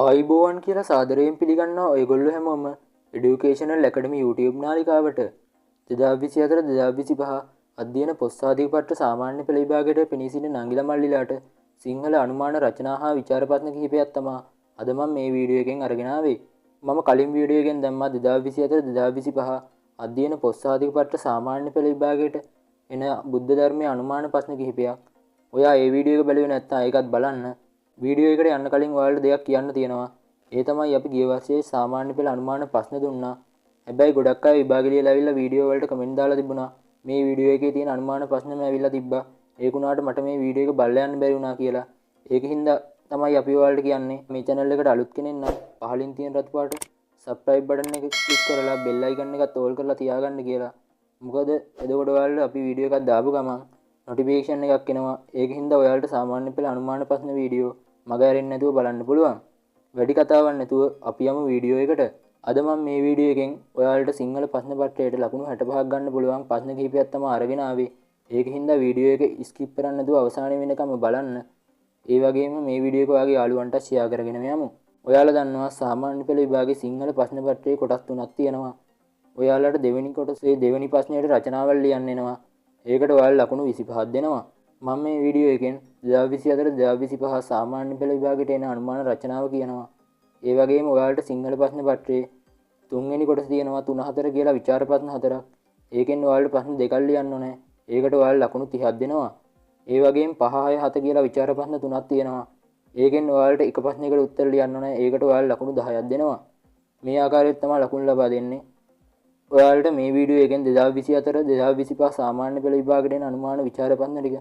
ආයිබෝවන් කියලා සාදරයෙන් පිළිගන්නවා ඔයගොල්ලෝ හැමෝම එඩියුකේෂනල් ඇකඩමි YouTube නාලිකාවට 2024-2025 අධ්‍යයන පොත්සාධක පත්‍ර සාමාන්‍ය පෙළ විභාගයට පෙනී සිටින නංගිලා මල්ලිලාට සිංහල අනුමාන රචනා හා විචාර ප්‍රශ්න කිහිපයක් තමයි අද මම මේ වීඩියෝ එකෙන් අරගෙන ආවේ. මම කලින් වීඩියෝ එකෙන් දැම්මා 2024-2025 අධ්‍යයන පොත්සාධක පත්‍ර සාමාන්‍ය පෙළ විභාගයට එන බුද්ධ ධර්මයේ අනුමාන ප්‍රශ්න කිහිපයක්. ඔයා ඒ වීඩියෝ එක බැලුවේ නැත්නම් ඒකත් බලන්න. වීඩියෝ එකට යන්න කලින් ඔයාලට දෙයක් කියන්න තියෙනවා. ඒ තමයි අපි ගිය වර්ෂයේ සාමාන්‍ය පෙළ අනුමාන ප්‍රශ්න දුන්නා. හැබැයි ගොඩක් අය විභාගෙ ලියලා ඇවිල්ලා වීඩියෝ වලට කමෙන්ට් දාලා තිබුණා. මේ වීඩියෝ එකේ තියෙන අනුමාන ප්‍රශ්නම ඇවිල්ලා තිබ්බා. ඒක උනාට මට මේ වීඩියෝ එක බලලා යන්න බැරි වුණා කියලා. ඒකින්ද තමයි අපි ඔයාලට කියන්නේ මේ channel එකට අලුත් කෙනෙක් නම් පහලින් තියෙන රතු පාට subscribe button එක click කරලා bell icon එකත් all කරලා තියාගන්න කියලා. මොකද එතකොට ඔයාලට අපි වීඩියෝ එකක් දාපු ගමන් notification එකක් එනවා. ඒකින්ද ඔයාලට සාමාන්‍ය පෙළ අනුමාන ප්‍රශ්න වීඩියෝ මග ඇරෙන්නේ නැතුව බලන්න පුළුවන්. වැඩි කතාවක් නැතුව අපි යමු වීඩියෝ එකට. අද මම මේ වීඩියෝ එකෙන් ඔයාලට සිංහල ප්‍රශ්න පත්‍රයට ලකුණු 65ක් ගන්න පුළුවන් ප්‍රශ්න කිහිපයක් තමයි අරගෙන ආවේ. ඒකින්ද වීඩියෝ එක ස්කිප් කරන්න නැතුව අවසානය වෙනකම් බලන්න. ඒ වගේම මේ වීඩියෝ එක ඔයාගේ යාළුවන්ට ෂෙයා කරගෙන යමු. ඔයාලා දන්නවා සාමාන්‍ය පෙළ විභාගයේ සිංහල ප්‍රශ්න පත්‍රයේ කොටස් තුනක් තියෙනවා. ඔයාලට දෙවෙනි කොටසේ දෙවෙනි ප්‍රශ්නයට රචනාවල් ලියන්න එනවා. ඒකට ඔයාලා ලකුණු 25ක් දෙනවා. මම මේ වීඩියෝ එකෙන් 2024-2025 සාමාන්‍ය පෙළ විභාගයට එන අනුමාන රචනාව කියනවා. ඒ වගේම ඔයාලට සිංහල ප්‍රශ්න පත්‍රයේ තුන්වෙනි කොටස තියෙනවා 3-4 කියලා විචාර ප්‍රශ්න 4ක්. ඒකෙන් ඔයාලට ප්‍රශ්න දෙකක් ලියන්න ඕනේ. ඒකට ඔයාලා ලකුණු 30ක් දෙනවා. ඒ වගේම 5-6-7 කියලා විචාර ප්‍රශ්න 3ක් තියෙනවා. ඒකෙන් ඔයාලට එක ප්‍රශ්නයකට උත්තර ලියන්න ඕනේ. ඒකට ඔයාලා ලකුණු 10ක් දෙනවා. මේ ආකාරයෙන් තමයි ලකුණු ලබා දෙන්නේ. ඔයාලට මේ වීඩියෝ එකෙන් 2024-2025 සාමාන්‍ය පෙළ විභාගයට එන අනුමාන විචාර ප්‍රශ්න ටික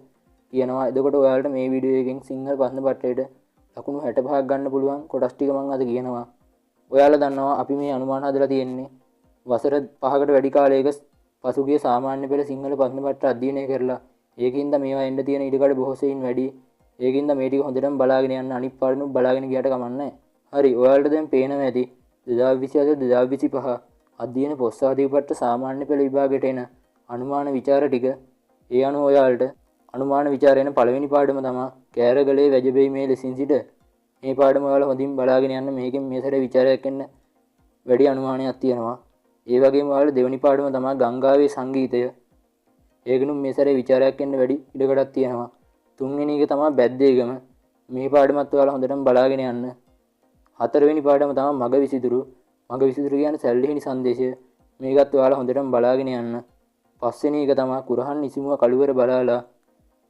කියනවා. එතකොට ඔයාලට මේ වීඩියෝ එකෙන් සිංහල ප්‍රශ්න පත්‍රයට ලකුණු 65ක් ගන්න පුළුවන් කොටස් ටික මම අද කියනවා. ඔයාලා දන්නවා අපි මේ අනුමාන හදලා තියෙන්නේ වසර 5කට වැඩි කාලයක පසුගිය සාමාන්‍ය පෙළ සිංහල ප්‍රශ්න පත්‍ර අධ්‍යයනය කරලා. ඒකින්ද මේවා එන්න තියෙන ඉඩකඩ බොහෝ සෙයින් වැඩි. ඒකින්ද මේ ටික හොඳටම බලාගෙන යන්න අනිත් පාඩනුත් බලාගෙන ගියට කමන්නේ. හරි ඔයාලට දැන් පේනවා ඇති 2024-2025 අධ්‍යයන පොත්සාධක පත්‍ර සාමාන්‍ය පෙළ විභාගයට එන අනුමාන විචාර ටික. ඒ අනුව ඔයාලට අනුමාන විචාරයන පළවෙනි පාඩම තමයි කෑරගලේ වැජබෙයි මේ ලෙසින් සිට. මේ පාඩම ඔයාලා හොඳින් බලාගෙන යන්න. මේකෙන් මේ සැරේ විචාරයක් එන්න වැඩි අනුමානයක් තියෙනවා. ඒ වගේම ඔයාලා දෙවෙනි පාඩම තමයි ගංගාවේ සංගීතය. ඒකෙනුත් මේ සැරේ විචාරයක් එන්න වැඩි ඉඩකඩක් තියෙනවා. තුන්වෙනි එක තමයි බැද්දේගම. මේ පාඩමත් ඔයාලා හොඳටම බලාගෙන යන්න. හතරවෙනි පාඩම තමයි මග විසිතුරු. මග විසිතුරු කියන්නේ සැල්ලිහිණි සංදේශය. මේකත් ඔයාලා හොඳටම බලාගෙන යන්න. පස්වෙනි එක තමයි කුරහන් නිසිමුව කළුවර බලාලා.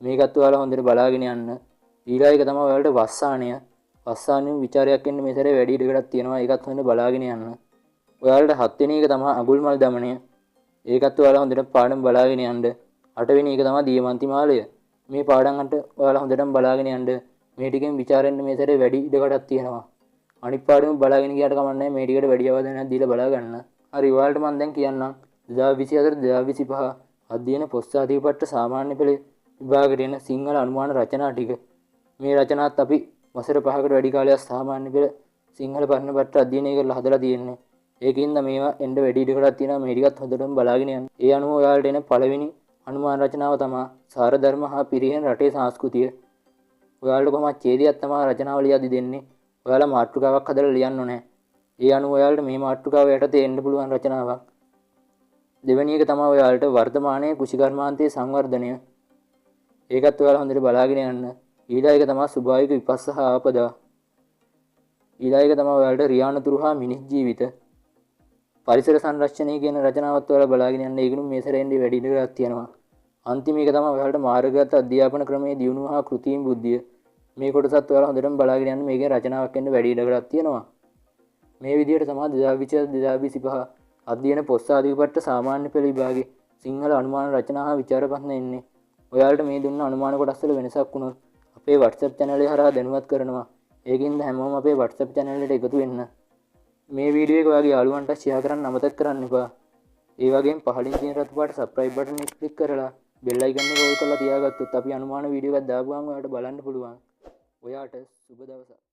මේකත් ඔයාලා හොඳට බලාගෙන යන්න. ඊළඟ එක තමයි ඔයාලට වස්සානය. වස්සානෙ විචාරයක් එන්න මේ සැරේ වැඩි ඉඩකඩක් තියෙනවා. ඒකත් හොඳට බලාගෙන යන්න. ඔයාලට හත්වෙනි එක තමයි අඟුල්මල් දමනය. ඒකත් ඔයාලා හොඳට පාඩම් බලාගෙන යන්න. අටවෙනි එක තමයි දියමන්ති මාලය. මේ පාඩම් අට ඔයාලා හොඳටම බලාගෙන යන්න. මේ ටිකෙන් විචාරෙන්න මේ සැරේ වැඩි ඉඩකඩක් තියෙනවා. අනිත් පාඩම බලාගෙන ගියාට කමක් නැහැ. මේ ටිකට වැඩි අවධානයක් දීලා බලා ගන්න. හරි ඔයාලට මම දැන් කියන්නම් 2024-2025 අධ්‍යයන පොත්සාධක පත්‍ර සාමාන්‍ය පෙළ විභාගයට එන සිංහල අනුමාන රචනා ටික. මේ රචනාත් අපි වසර 5කට වැඩි කාලයක් සාමාන්‍ය පෙළ සිංහල ප්‍රශ්න පත්‍ර අධ්‍යයනය කරලා හදලා තියෙන්නේ. ඒකින්ද මේවා එන්න වැඩි ඉඩකඩක් තියෙනවා. මේ ටිකත් හොඳටම බලාගෙන යන්න. ඒ අනුව ඔයාලට එන පළවෙනි අනුමාන රචනාව තමයි සාර ධර්ම හා පිරිහෙන රටේ සංස්කෘතිය. ඔයාලට කොහොමද ඡේදයක් තමයි රචනාව ලියද්දි දෙන්නේ. ඔයාලා මාතෘකාවක් හදලා ලියන්න ඕනේ. ඒ අනුව ඔයාලට මේ මාතෘකාව යටතේ එන්න පුළුවන් රචනාවක්. දෙවෙනි එක තමයි ඔයාලට වර්තමානයේ කුෂිකර්මාන්තයේ සංවර්ධනය. ඒකත් ඔයාලා හොඳට බලාගෙන යන්න. ඊළඟ එක තමයි සුභාවික විපස්ස හා ආපදා. ඊළඟ එක තමයි ඔයාලට රියානතුරු හා මිනිස් ජීවිත. පරිසර සංරක්ෂණය කියන රචනාවත් ඔයාලා බලාගෙන යන්න. ඒකනුත් මේ සැරේදී වැඩි ඉඩකඩක් තියෙනවා. අන්තිම එක තමයි ඔයාලට මාර්ගගත අධ්‍යාපන ක්‍රමයේ දියුණුව හා කෘත්‍රිම බුද්ධිය. මේ කොටසත් ඔයාලා හොඳටම බලාගෙන යන්න. මේකේ රචනාවක් එන්න වැඩි ඉඩකඩක් තියෙනවා. මේ විදිහට තමයි 2024-2025 අධ්‍යයන පොත්සාධක පත්‍ර සාමාන්‍ය පෙළ විභාගයේ සිංහල අනුමාන රචනා හා විචාර ප්‍රශ්න එන්නේ. ඔයාලට මේ දුන්න අනුමාන කොටස් වල වෙනසක් වුණොත් අපේ WhatsApp channel එක හරහා දැනුවත් කරනවා. ඒකින්ද හැමෝම අපේ WhatsApp channel එකට එකතු වෙන්න. මේ වීඩියෝ එක ඔයාගේ යාළුවන්ට share කරන්න අමතක කරන්න එපා. ඒ වගේම පහලින් තියෙන රතු පාට subscribe button එක click කරලා bell icon එක roll කරලා තියාගත්තොත් අපි අනුමාන වීඩියෝ එකක් දාපුවාම ඔයාලට බලන්න පුළුවන්. ඔයාට සුබ දවසක්.